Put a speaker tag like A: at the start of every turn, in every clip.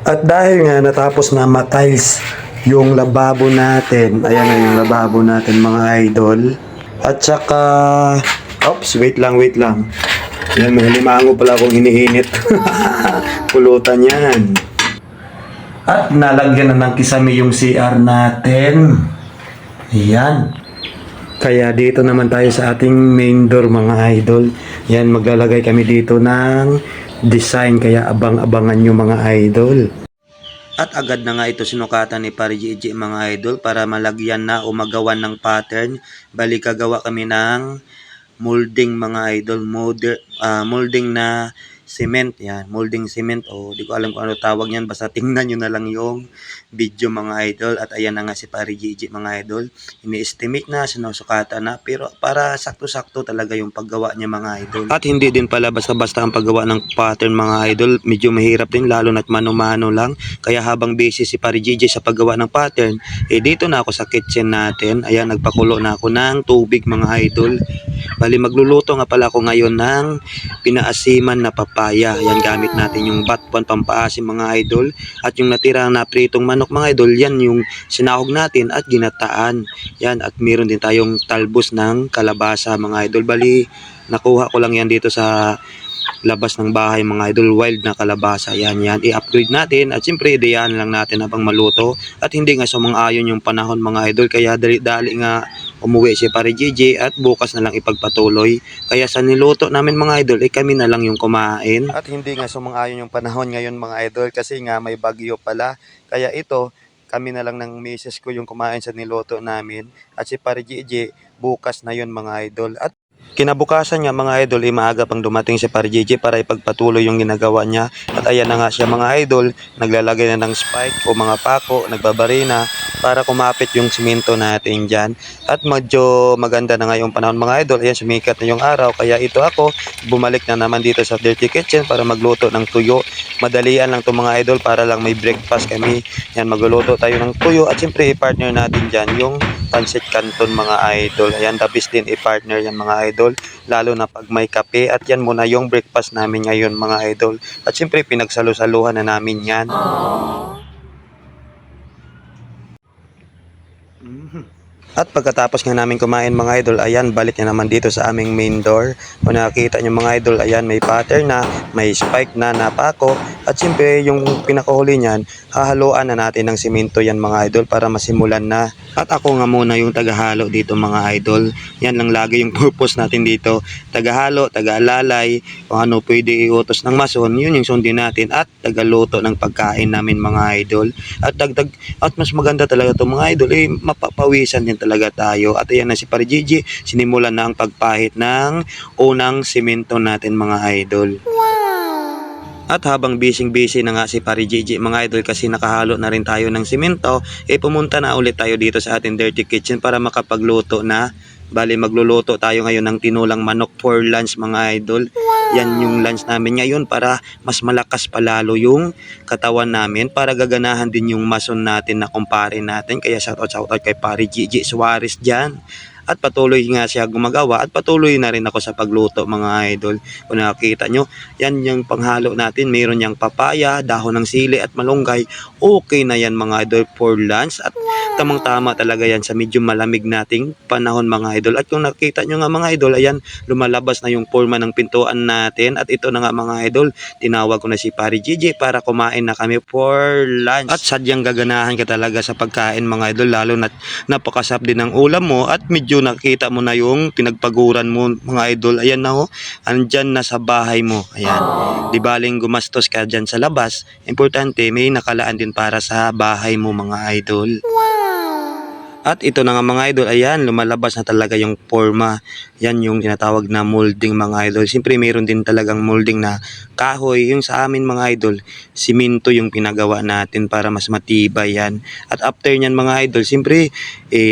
A: At dahil nga natapos na matiles yung lababo natin, ayan na yung lababo natin mga idol. At saka, oops, wait lang. Yan, may limango pala akong iniinit. Pulutan yan. At nalagyan na ng kisame yung CR natin. Ayan. Kaya dito naman tayo sa ating main door mga idol. Yan, maglalagay kami dito ng design. Kaya abang-abangan nyo mga idol. At agad na nga ito sinukatan ni Pare Gigi mga idol para malagyan na o magawan ng pattern. Bali kagawa kami ng molding mga idol, molding na cement yan, molding cement o di ko alam kung ano tawag yan, basta tingnan nyo na lang yung video mga idol. At ayan na nga si Pare Gigi mga idol, ini-estimate na, sinusukatan na, pero para sakto-sakto talaga yung paggawa niya mga idol. At hindi din pala basta-basta ang paggawa ng pattern mga idol, medyo mahirap din lalo na't mano-mano lang. Kaya habang busy si Pare Gigi sa paggawa ng pattern, dito na ako sa kitchen natin. Ayan, nagpakulo na ako ng tubig mga idol. Bali magluluto nga pala ako ngayon ng pinaasiman na papaya. Yan, gamit natin yung batpan pampaasim mga idol. At yung natirang na pritong manok mga idol, yan yung sinahog natin at ginataan. Yan, at meron din tayong talbos ng kalabasa mga idol. Bali nakuha ko lang yan dito sa labas ng bahay mga idol, wild na kalabasa. Yan, i-upgrade natin at siyempre ideyahan lang natin habang maluto. At hindi nga sumang-ayon yung panahon mga idol, kaya dali-dali nga umuwi si Pare Gigi at bukas na lang ipagpatuloy. Kaya sa niluto namin mga idol, kami na lang yung kumain. At hindi nga sumang-ayon yung panahon ngayon mga idol kasi nga may bagyo pala. Kaya ito, kami na lang ng misis ko yung kumain sa niluto namin. At si Pare Gigi, bukas na yun mga idol. At kinabukasan nga mga idol, maaga pang dumating si Pare Gigi para ipagpatuloy yung ginagawa niya. At ayan na nga siya mga idol, naglalagay na ng spike o mga pako, nagbabarina para kumapit yung simento natin dyan. At medyo maganda na nga yung panahon mga idol, ayan sumikat na yung araw. Kaya ito ako, bumalik na naman dito sa Dirty Kitchen para magluto ng tuyo. Madalian lang to mga idol para lang may breakfast kami. Yan, magluluto tayo ng tuyo at siyempre i-partner natin dyan yung pancit canton mga idol. Ayan, the best din i-partner yan mga idol, lalo na pag may kape. At yan muna yung breakfast namin ngayon mga idol. At siyempre pinagsalo-saluhan na namin yan. At pagkatapos nga namin kumain mga idol, ayan, balik na naman dito sa aming main door. Kung nakikita nyo mga idol, ayan, may pattern na, may spike na napako. At siyempre yung pinakahuli niyan, hahaluan na natin ng simento yan mga idol para masimulan na. At ako nga muna yung tagahalo dito mga idol. Yan lang lagi yung purpose natin dito. Tagahalo, tagaalalay, kung ano pwede iutos ng mason, yun yung sundin natin. At tagaluto ng pagkain namin mga idol. At mas maganda talaga ito mga idol, mapapawisan din talaga tayo. At ayan na si Pare Gigi, sinimulan na ang pagpahit ng unang simento natin mga idol. At habang busy na nga si Pare Gigi mga idol kasi nakahalo na rin tayo ng simento, pumunta na ulit tayo dito sa ating Dirty Kitchen para makapagluto na. Bali magluluto tayo ngayon ng tinulang manok for lunch mga idol. Yan yung lunch namin ngayon para mas malakas palalo yung katawan namin, para gaganahan din yung mason natin na kumpare natin. Kaya shoutout kay Pare Gigi Suarez dyan. At patuloy nga siya gumagawa at patuloy na rin ako sa pagluto mga idol. Kung nakikita nyo, yan yung panghalo natin. Mayroon yung papaya, dahon ng sili at malunggay. Okay na yan mga idol for lunch. At tamang-tama talaga yan sa medyo malamig nating panahon mga idol. At kung nakikita nyo nga mga idol, ayan, lumalabas na yung forma ng pintuan natin. At ito na nga mga idol, tinawag ko na si Pare Gigi para kumain na kami for lunch. At sadyang gaganahan ka talaga sa pagkain mga idol, lalo na napakasarap din ng ulam mo at medyo nakita mo na yung pinagpaguran mo mga idol. Ayan na ho, andyan na sa bahay mo. Ayan, di baling gumastos ka dyan sa labas, importante may nakalaan din para sa bahay mo mga idol. At ito na nga mga idol, ayan, lumalabas na talaga yung forma. Yan yung tinatawag na molding mga idol. Siyempre mayroon din talagang molding na kahoy. Yung sa amin mga idol, simento yung pinagawa natin para mas matibay yan. At after nyan mga idol, siyempre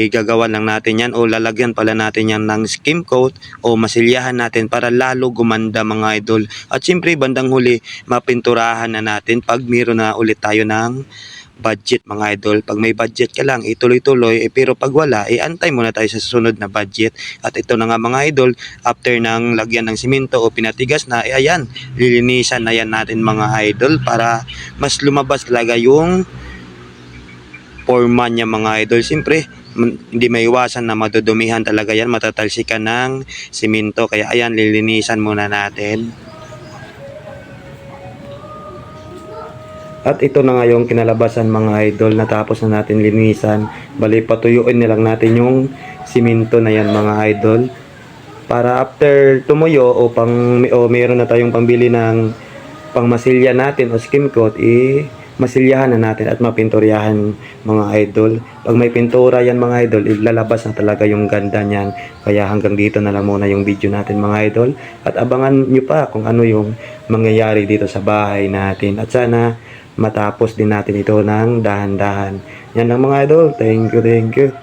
A: gagawa lang natin yan o lalagyan pala natin yan ng skim coat o masilyahan natin para lalo gumanda mga idol. At siyempre bandang huli, mapinturahan na natin pag mayroon na ulit tayo ng budget mga idol. Pag may budget ka lang, ituloy-tuloy. Pero pag wala, antay muna tayo sa susunod na budget. At ito na nga mga idol, after ng lagyan ng simento o pinatigas na, ayan, lilinisan na yan natin mga idol para mas lumabas talaga yung forma niya mga idol. Siyempre, hindi maiwasan na madudumihan talaga yan, matatalsikan ng simento. Kaya ayan, lilinisan muna natin. At ito na nga yung kinalabasan mga idol, natapos na natin linisan. Bali patuyuin na lang natin yung simento na yan mga idol. Para after tumuyo o mayroon na tayong pambili ng pangmasilya natin o skim coat, masilyahan na natin at mapinturyahan mga idol. Pag may pintura yan mga idol, ilalabas na talaga yung ganda niyan. Kaya hanggang dito na lang muna yung video natin mga idol. At abangan nyo pa kung ano yung mangyayari dito sa bahay natin. At sana matapos din natin ito ng dahan-dahan. Yan lang mga idol. Thank you, thank you.